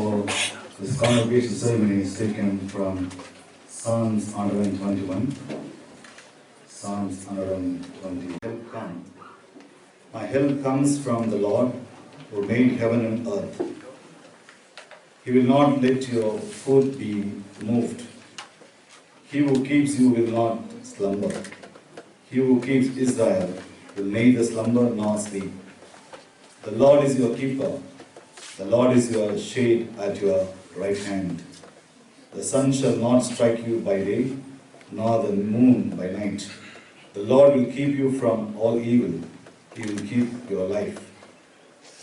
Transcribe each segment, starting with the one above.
So this convocation ceremony is taken from Psalms 121. Psalms 120. Help come. My help comes from the Lord who made heaven and earth. He will not let your foot be moved. He who keeps you will not slumber. He who keeps Israel will neither slumber nor sleep. The Lord is your keeper. The Lord is your shade at your right hand. The sun shall not strike you by day, nor the moon by night. The Lord will keep you from all evil. He will keep your life.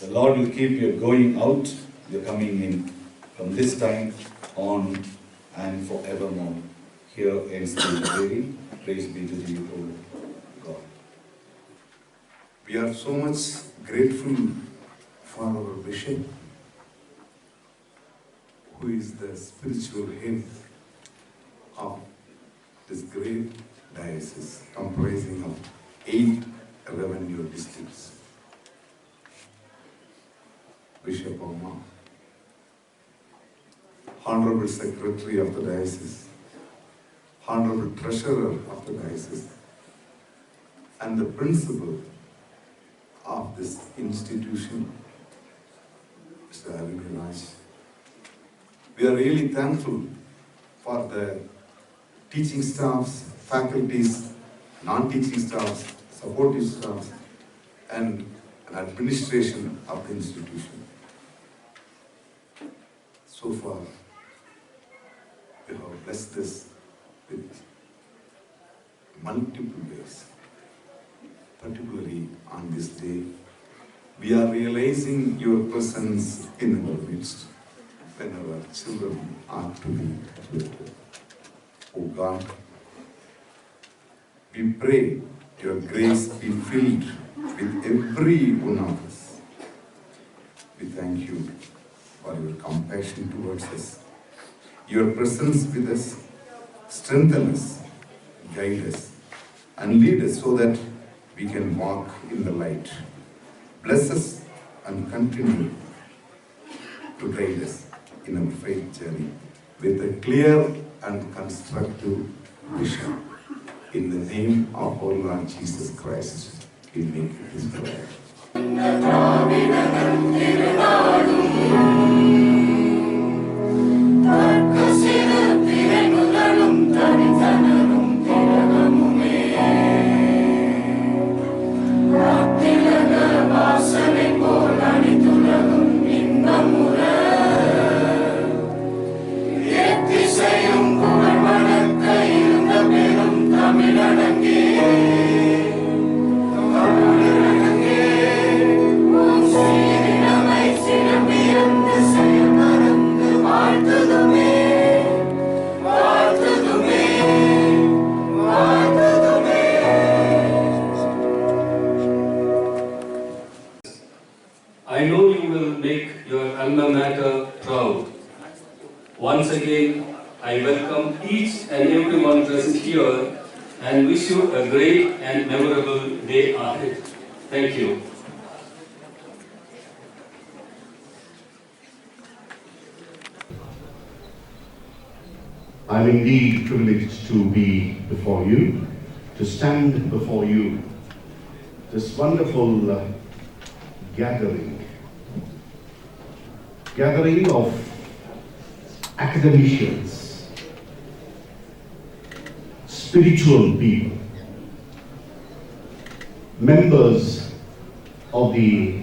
The Lord will keep your going out, your coming in, from this time on and forevermore. Here ends the reading. Praise be to thee, O God. We are so much grateful for our bishop, who is the spiritual head of this great diocese, comprising of 8 revenue districts. Bishop Amma, Honorable Secretary of the Diocese, Honorable Treasurer of the Diocese, and the Principal of this institution, Mr. Arvind. We are really thankful for the teaching staffs, faculties, non-teaching staffs, supportive staffs, and administration of the institution. So far, we have blessed us with multiple ways. Particularly on this day, we are realizing your presence in our midst when our children are to be with you. O God, we pray your grace be filled with every one of us. We thank you for your compassion towards us, your presence with us, strengthen us, guide us, and lead us so that we can walk in the light. Bless us and continue to guide us in our faith journey with a clear and constructive vision. In the name of our Lord Jesus Christ, we make this prayer. I know you will make your alma mater proud. Once again, I welcome each and everyone present here and wish you a great and memorable day ahead. Thank you. I'm indeed privileged to be before you, to stand before you, this wonderful gathering of academicians, spiritual people, members of the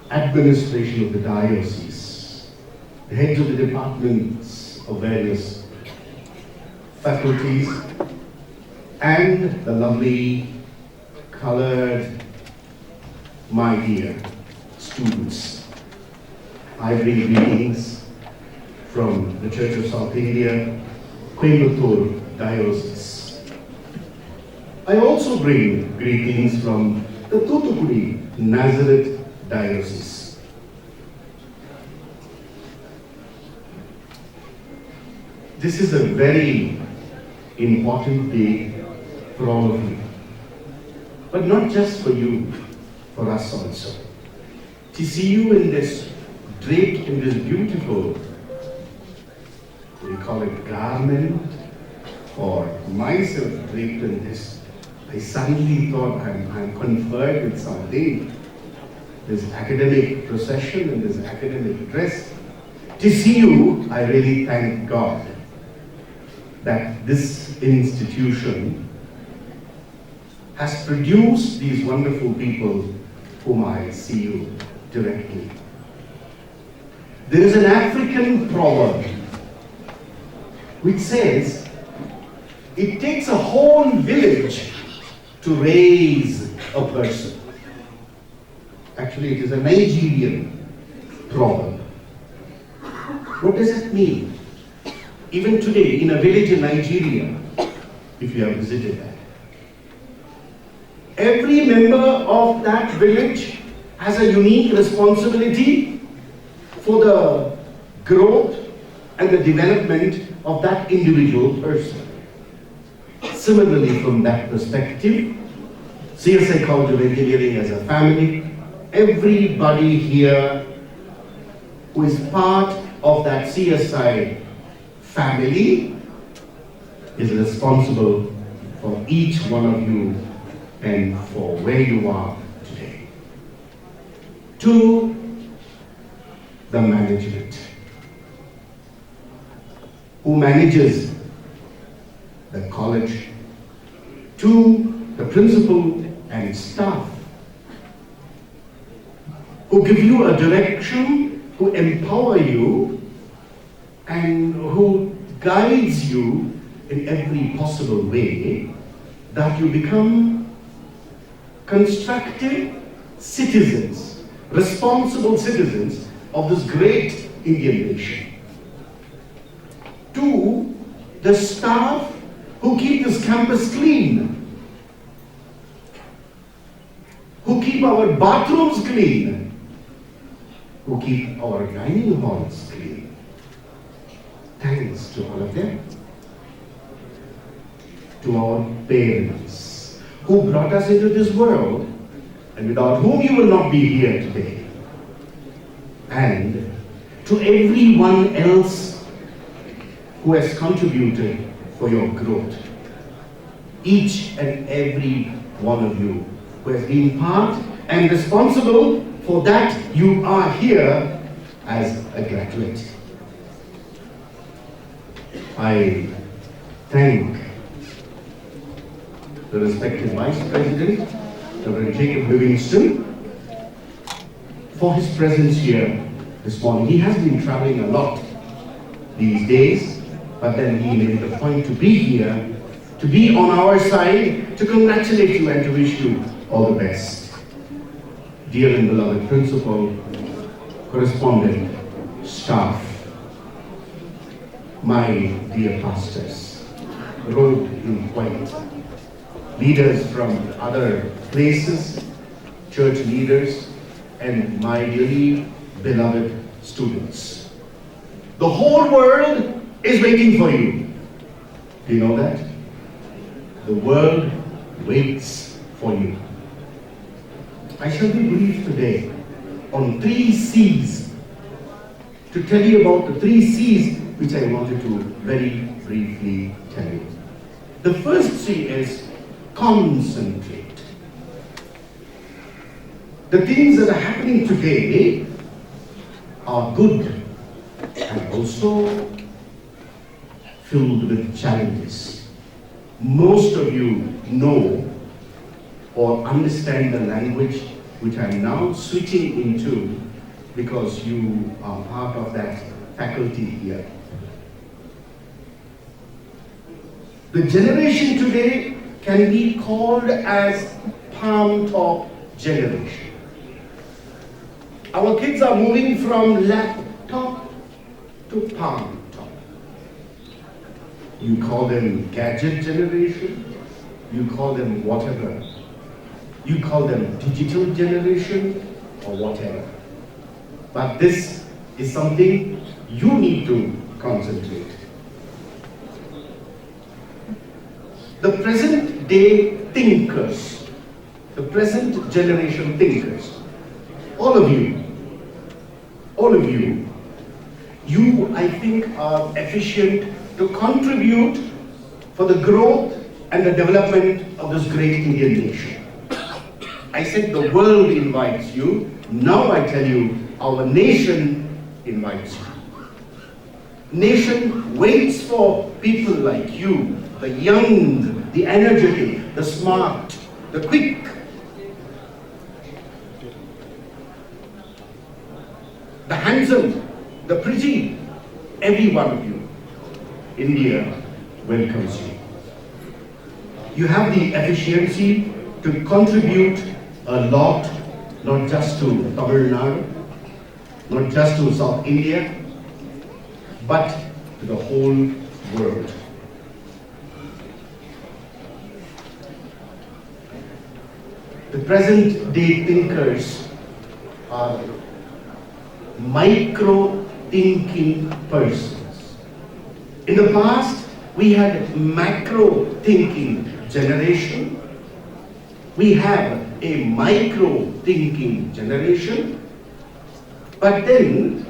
administration of the diocese, the heads of the departments of various faculties, and the lovely, colored, my dear students. I bring greetings from the Church of South India, Coimbatore Diocese. I also bring greetings from the Thoothukudi Nazareth Diocese. This is a very important day for all of you, but not just for you, for us also. To see you in this draped in this beautiful, we call it garment, or myself draped in this, I suddenly thought I'm conferred with something, this academic procession and this academic dress. To see you, I really thank God that this institution has produced these wonderful people whom I see you directly. There is an African proverb which says, it takes a whole village to raise a person. Actually, it is a Nigerian proverb. What does it mean? Even today, in a village in Nigeria, if you have visited that, every member of that village has a unique responsibility for the growth and the development of that individual person. Similarly, from that perspective, CSI Engineering as a family, everybody here who is part of that CSI family is responsible for each one of you and for where you are today. To the management, who manages the college, to the principal and staff, who give you a direction, who empower you, and who guides you in every possible way, that you become constructive citizens, responsible citizens of this great Indian nation. To the staff who keep this campus clean, who keep our bathrooms clean, who keep our dining halls clean. Thanks to all of them. To our parents, who brought us into this world, and without whom you will not be here today. And to everyone else who has contributed for your growth. Each and every one of you who has been part and responsible for that, you are here as a graduate. I thank the respected Vice President, Dr. Jacob Livingston, for his presence here this morning. He has been traveling a lot these days, but then he made it a point to be here, to be on our side, to congratulate you and to wish you all the best. Dear and beloved principal, correspondent, staff, my dear pastors, robed in white, leaders from other places, church leaders, and my dearly beloved students. The whole world is waiting for you. Do you know that? The world waits for you. I shall be brief today on 3 C's, to tell you about the 3 C's which I wanted to very briefly tell you. The first C is concentrate. The things that are happening today are good and also filled with challenges. Most of you know or understand the language which I am now switching into because you are part of that faculty here. The generation today can be called as palm top generation. Our kids are moving from laptop to palm top. You call them gadget generation, you call them whatever. You call them digital generation or whatever. But this is something you need to concentrate. The present day thinkers, the present generation thinkers, all of you all of you, I think, are efficient to contribute for the growth and the development of this great Indian nation. I said the world invites you. Now I tell you, our nation invites you. Nation waits for people like you, the young, the energetic, the smart, the quick. The handsome, the pretty, every one of you. India welcomes you. You have the efficiency to contribute a lot, not just to Tamil Nadu, not just to South India, but to the whole world. The present day thinkers are micro-thinking persons. In the past, we had macro-thinking generation. We have a micro-thinking generation. But then,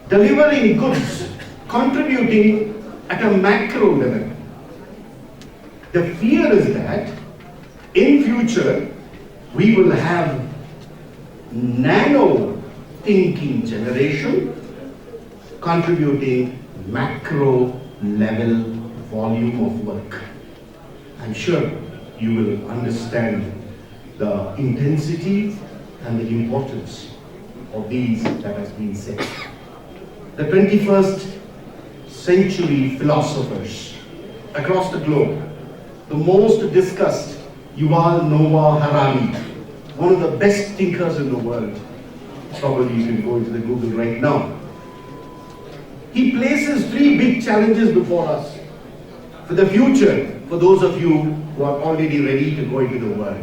delivering goods, contributing at a macro level. The fear is that in future, we will have nano thinking generation contributing macro level volume of work. I'm sure you will understand the intensity and the importance of these that has been said. The 21st century philosophers across the globe, the most discussed, Yuval Noah Harari, one of the best thinkers in the world. Probably you can go into the Google right now. He places 3 big challenges before us for the future, for those of you who are already ready to go into the world.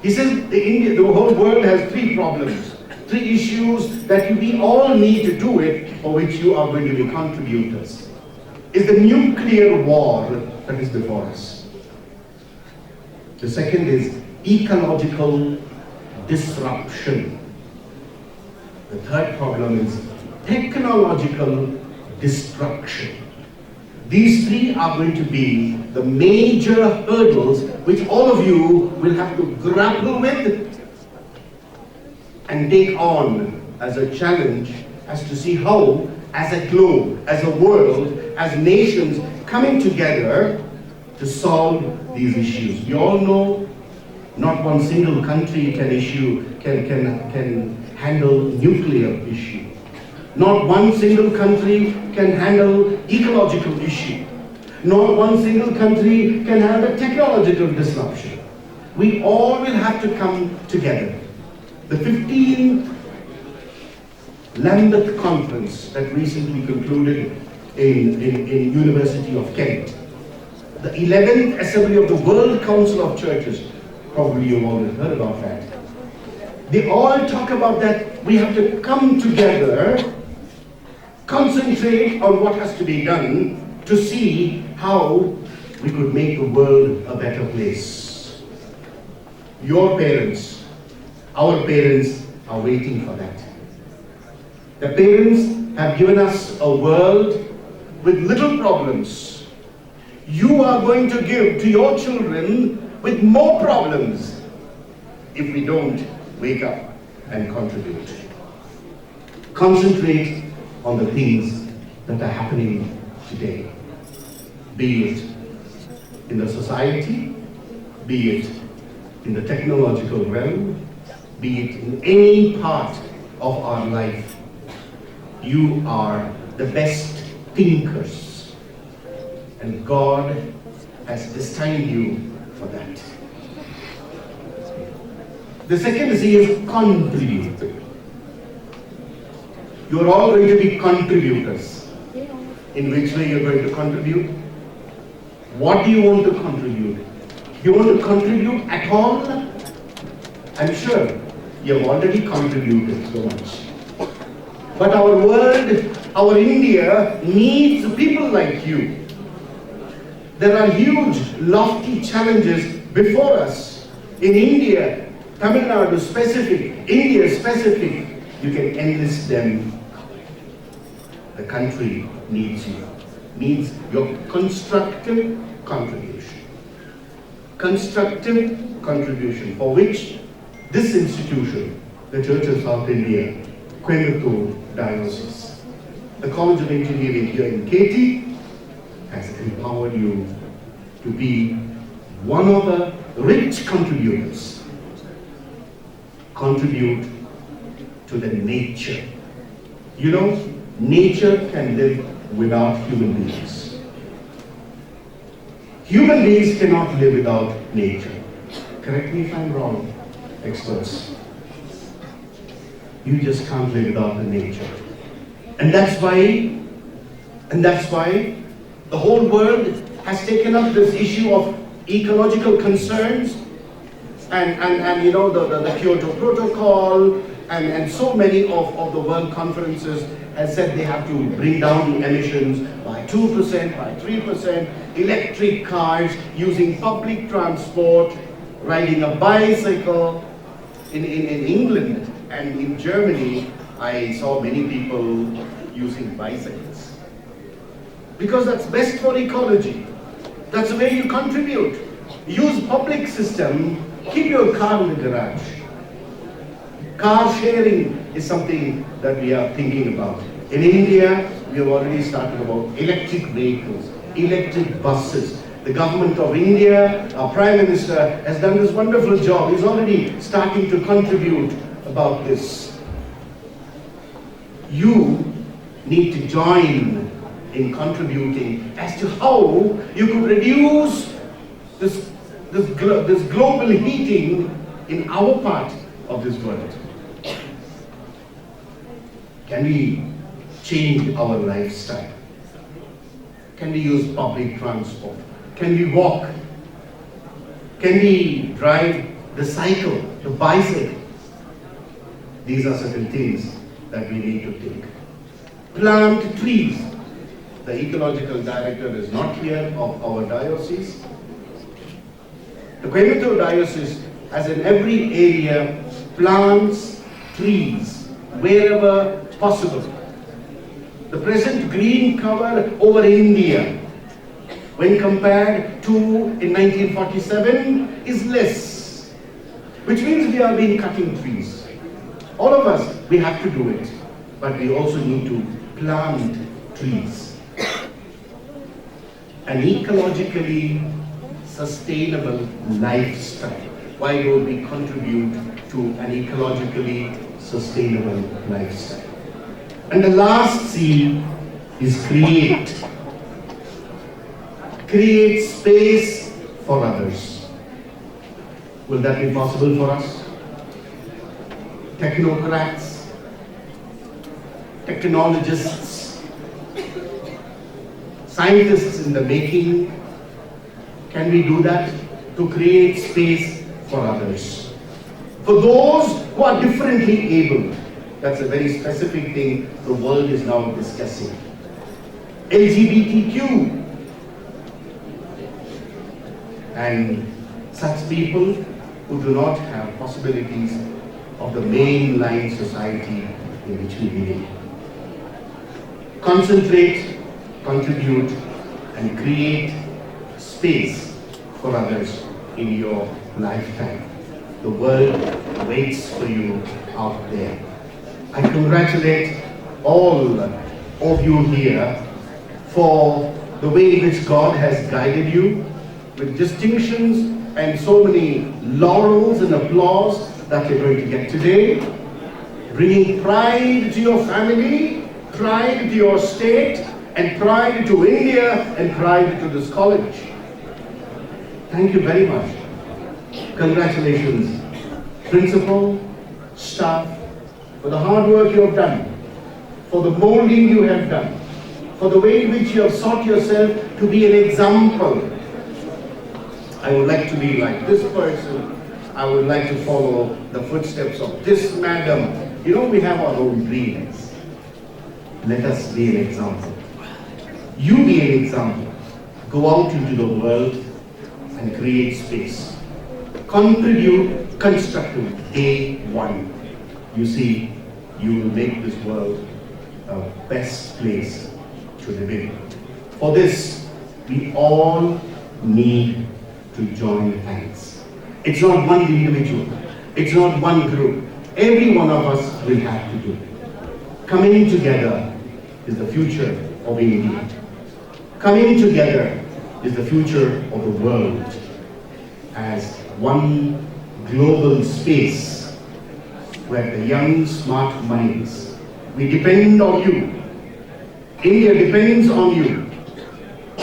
He says the whole world has 3 problems, 3 issues that we all need to do it, for which you are going to be contributors. Is the nuclear war that is before us. The second is ecological disruption. The third problem is technological destruction. These 3 are going to be the major hurdles which all of you will have to grapple with and take on as a challenge, as to see how, as a globe, as a world, as nations coming together to solve these issues. We all know not one single country can handle nuclear issue. Not one single country can handle ecological issue. Not one single country can handle technological disruption. We all will have to come together. The 15th Lambeth Conference that recently concluded in University of Kent. The 11th Assembly of the World Council of Churches, probably you've all heard about that. They all talk about that we have to come together, concentrate on what has to be done to see how we could make the world a better place. Your parents, our parents are waiting for that. The parents have given us a world with little problems. You are going to give to your children with more problems if we don't wake up and contribute. Concentrate on the things that are happening today. Be it in the society, be it in the technological realm, be it in any part of our life. You are the best thinkers, and God has destined you for that. The second C is contribute. You are all going to be contributors. In which way you are going to contribute? What do you want to contribute? You want to contribute at all? I'm sure you have already contributed so much. But our world, our India needs people like you. There are huge, lofty challenges before us. In India, Tamil Nadu specific, India specific, you can enlist them. The country needs you, needs your constructive contribution. Constructive contribution for which this institution, the Church of South India, Coimbatore Diocese, the College of Engineering here in KT has empowered you to be one of the rich contributors. Contribute to the nature. You know, nature can live without human beings. Human beings cannot live without nature. Correct me if I'm wrong, experts. You just can't live without the nature. And that's why the whole world has taken up this issue of ecological concerns and you know, the Kyoto Protocol and so many of the world conferences has said they have to bring down the emissions by 2%, by 3%, electric cars, using public transport, riding a bicycle. In England and in Germany, I saw many people using bicycles. Because that's best for ecology. That's the way you contribute. Use public system, keep your car in the garage. Car sharing is something that we are thinking about. In India, we have already started about electric vehicles, electric buses. The government of India, our Prime Minister, has done this wonderful job. He's already starting to contribute about this. You need to join in contributing as to how you could reduce this global heating in our part of this world. Can we change our lifestyle? Can we use public transport? Can we walk? Can we drive the cycle, the bicycle? These are certain things that we need to take. Plant trees. The ecological director is not here of our diocese. The Coimbatore Diocese, as in every area, plants trees wherever possible. The present green cover over India, when compared to in 1947, is less. Which means we have been cutting trees. All of us, we have to do it. But we also need to plant trees. An ecologically sustainable lifestyle. Why don't we contribute to an ecologically sustainable lifestyle? And the last C is create. Create space for others. Will that be possible for us? Technocrats, technologists, scientists in the making, can we do that? To create space for others. For those who are differently able. That's a very specific thing the world is now discussing. LGBTQ. And such people who do not have possibilities of the mainline society in which we live. Concentrate, contribute, and create space for others in your lifetime. The world waits for you out there. I congratulate all of you here for the way in which God has guided you with distinctions and so many laurels and applause that you're going to get today, bringing pride to your family, pride to your state, and pride to India, and pride to this college. Thank you very much. Congratulations, principal, staff, for the hard work you have done, for the molding you have done, for the way in which you have sought yourself to be an example. I would like to be like this person. I would like to follow the footsteps of this madam. You know, we have our own dreams. Let us be an example. You be an example. Go out into the world and create space. Contribute constructively. Day one. You see, you will make this world a best place to live in. For this, we all need to join hands. It's not one individual, it's not one group. Every one of us will have to do it. Coming together is the future of India. Coming together is the future of the world as one global space where the young, smart minds, we depend on you. India depends on you.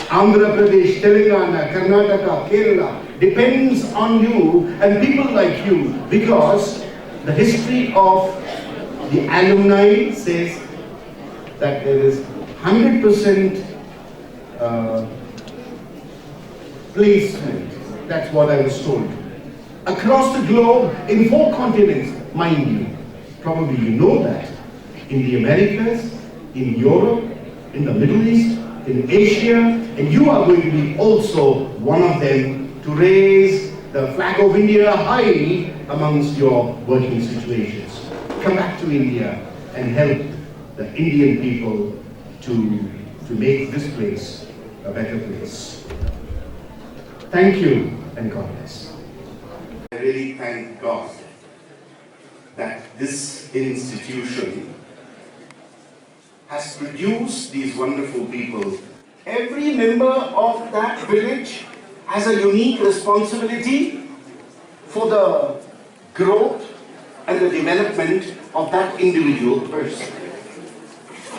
Andhra Pradesh, Telangana, Karnataka, Kerala depends on you and people like you, because the history of the alumni says that there is 100% placement. That's what I was told. Across the globe, in 4 continents, mind you. Probably you know that. In the Americas, in Europe, in the Middle East, in Asia, and you are going to be also one of them to raise the flag of India high amongst your working situations. Come back to India and help the Indian people to make this place a better place. Thank you and God bless. I really thank God that this institution has produced these wonderful people. Every member of that village has a unique responsibility for the growth and the development of that individual person.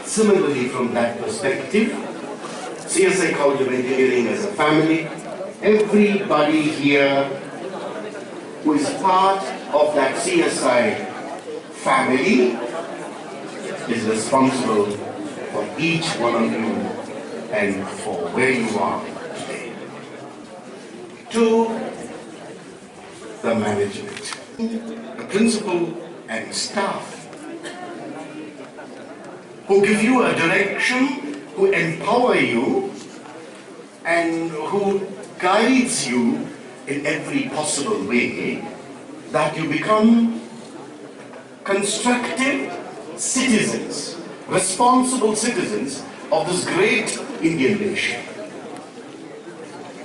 Similarly, from that perspective, CSI College of Engineering as a family, everybody here who is part of that CSI family is responsible for each one of you and for where you are today. To the management, the principal and staff who give you a direction, who empower you, and who guides you in every possible way, that you become constructive citizens, responsible citizens of this great Indian nation.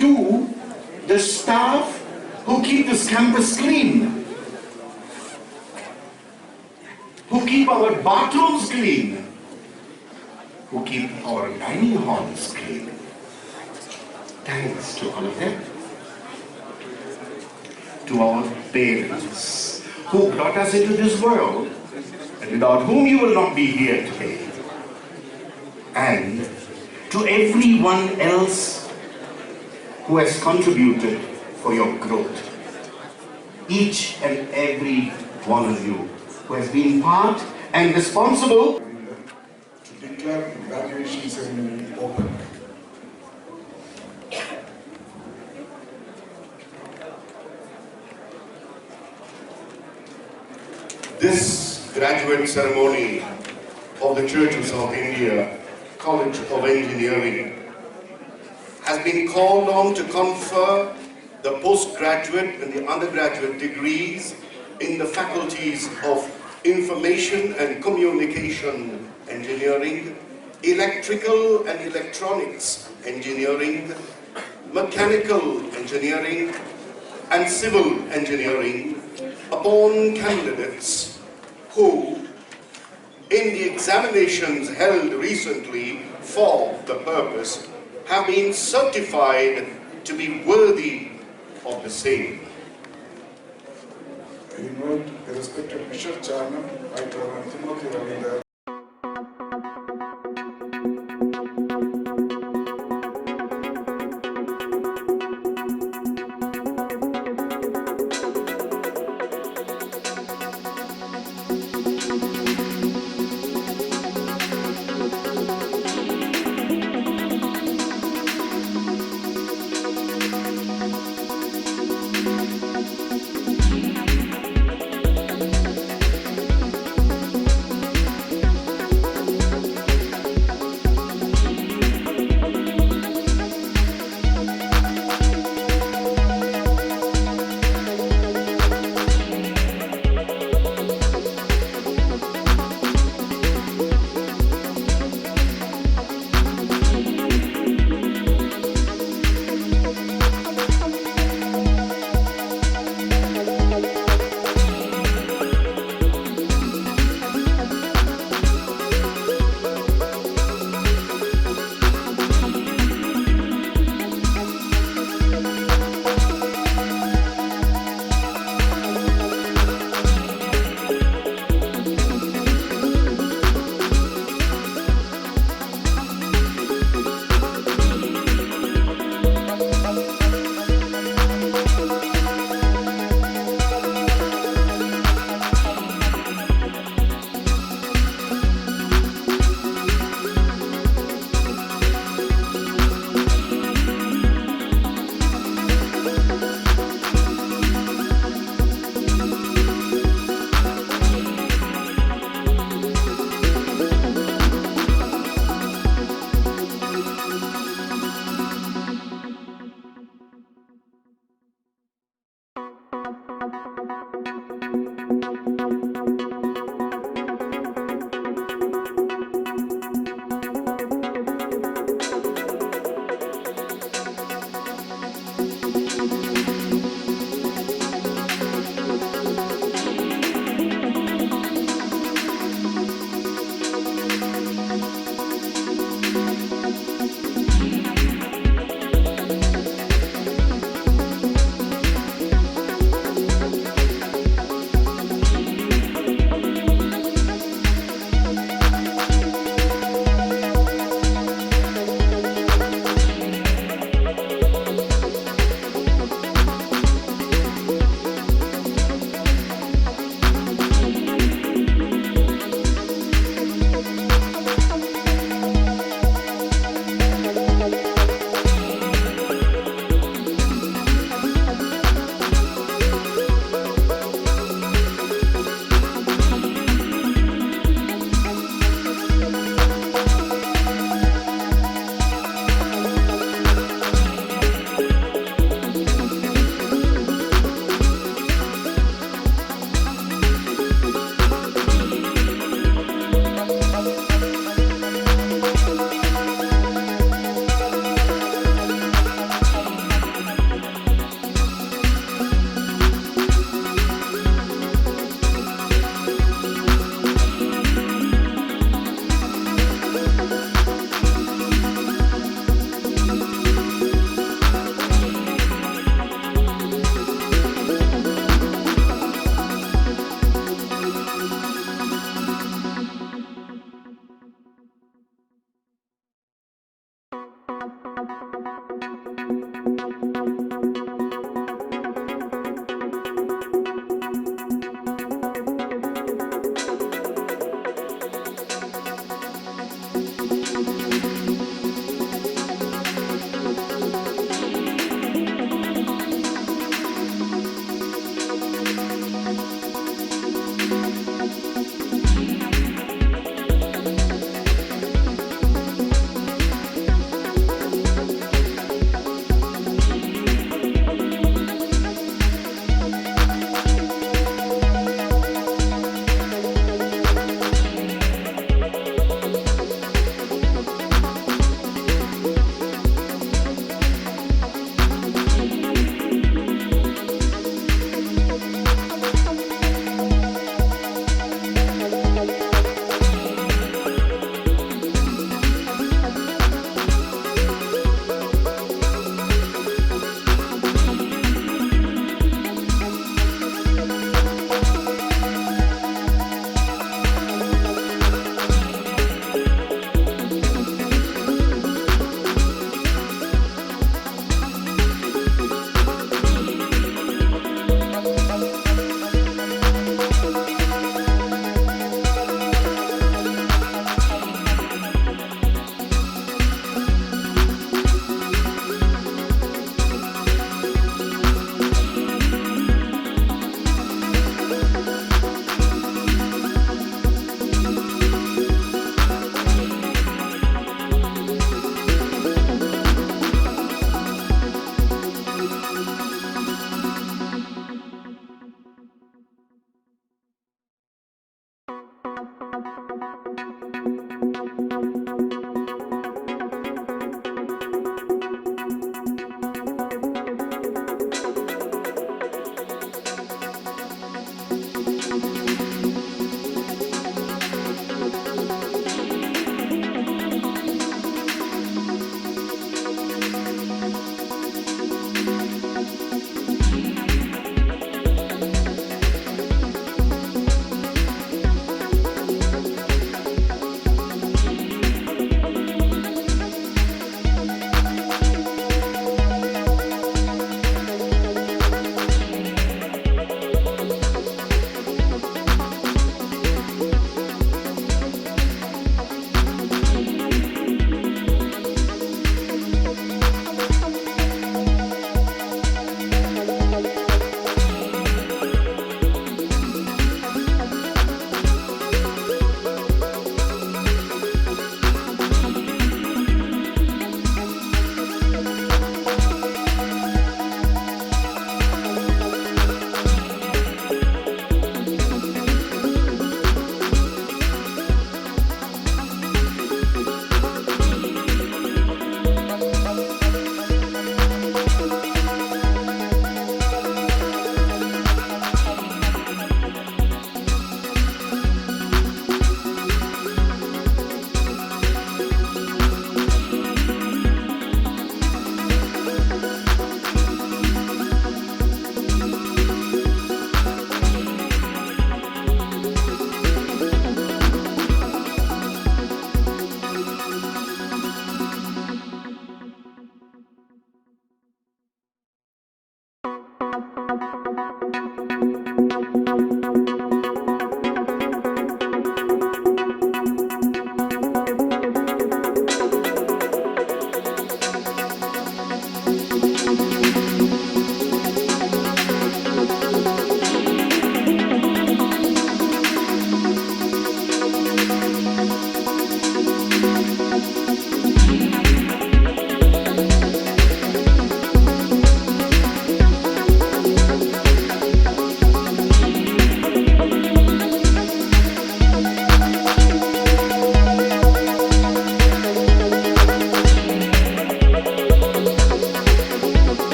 To the staff who keep this campus clean, who keep our bathrooms clean, who keep our dining halls clean. Thanks to all of them. To our parents who brought us into this world and without whom you will not be here today. And to everyone else who has contributed for your growth. Each and every one of you who has been part and responsible to declare graduation ceremony open. This graduate ceremony of the Churches of India College of Engineering has been called on to confer the postgraduate and the undergraduate degrees in the faculties of Information and Communication Engineering, Electrical and Electronics Engineering, Mechanical Engineering, and Civil Engineering upon candidates who, in the examinations held recently for the purpose, have been certified to be worthy of the same. I invite the respected Bishop Chairman, Dr. Timothy Ravinda.